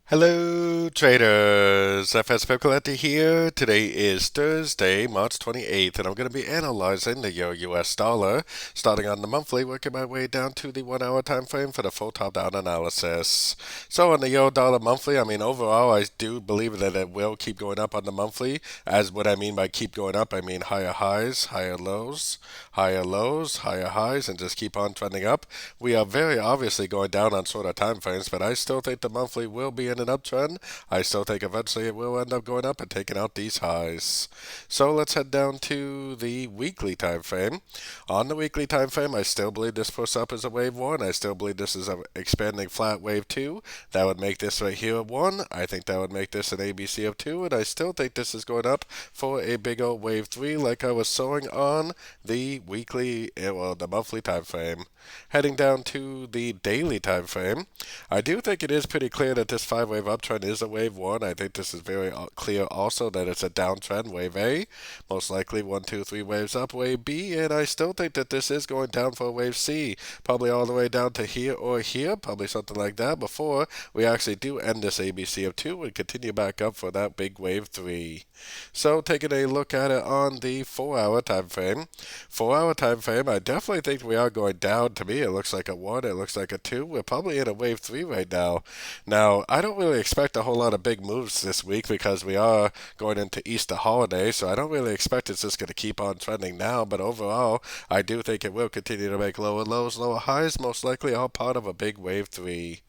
Hello, traders. FX Pip Collector here. Today is Thursday, March 28th, and I'm going to be analyzing the Euro US dollar, starting on the monthly, working my way down to the 1 hour time frame for the full top-down analysis. So on the Euro dollar monthly, overall, I do believe that it will keep going up on the monthly. As what I mean by keep going up, I mean higher highs, higher lows, higher lows, higher highs, and just keep on trending up. We are very obviously going down on shorter time frames, but I still think the monthly will be in an uptrend. I still think eventually it will end up going up and taking out these highs. So let's head down to the weekly time frame. On the weekly time frame, I still believe this push up is a wave 1. I still believe this is an expanding flat wave 2. That would make this right here a 1. I think that would make this an ABC of 2, and I still think this is going up for a big old wave 3 like I was showing on the the monthly time frame. Heading down to the daily time frame, I do think it is pretty clear that this 5-wave uptrend is a wave 1. I think this is very clear also that it's a downtrend, wave A. Most likely 1, 2, 3 waves up, wave B. And I still think that this is going down for wave C. Probably all the way down to here or here, probably something like that, before we actually do end this ABC of 2 and continue back up for that big wave 3. So taking a look at it on the 4-hour time frame. 4-hour time frame, I definitely think we are going down. To me, it looks like a 1, it looks like a 2. We're probably in a wave 3 right now. Now, I don't really expect a whole lot of big moves this week because we are going into Easter holiday, so I don't really expect it's just going to keep on trending now, but overall, I do think it will continue to make lower lows, lower highs, most likely all part of a big wave 3.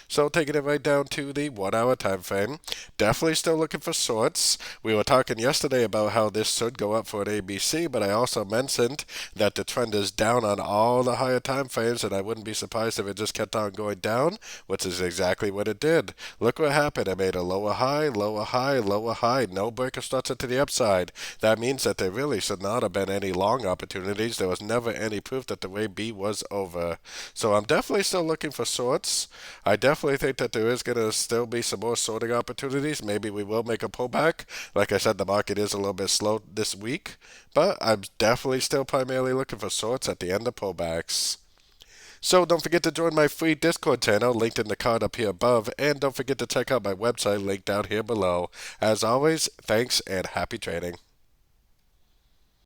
So taking it right down to the 1-hour time frame, definitely still looking for shorts. We were talking yesterday about how this should go up for an ABC, but I also mentioned that the trend is down on all the higher time frames, and I wouldn't be surprised if it just kept on going down, which is exactly what it did. Look what happened. It made a lower high, lower high, lower high, no break of structure to the upside. That means that there really should not have been any long opportunities. There was never any proof that the wave B was over. So I'm definitely still looking for shorts. I definitely think that there is going to still be some more sorting opportunities. Maybe we will make a pullback. Like I said, the market is a little bit slow this week, but I'm definitely still primarily looking for shorts at the end of pullbacks. So don't forget to join my free Discord channel linked in the card up here above, and don't forget to check out my website linked down here below. As always, thanks and happy trading.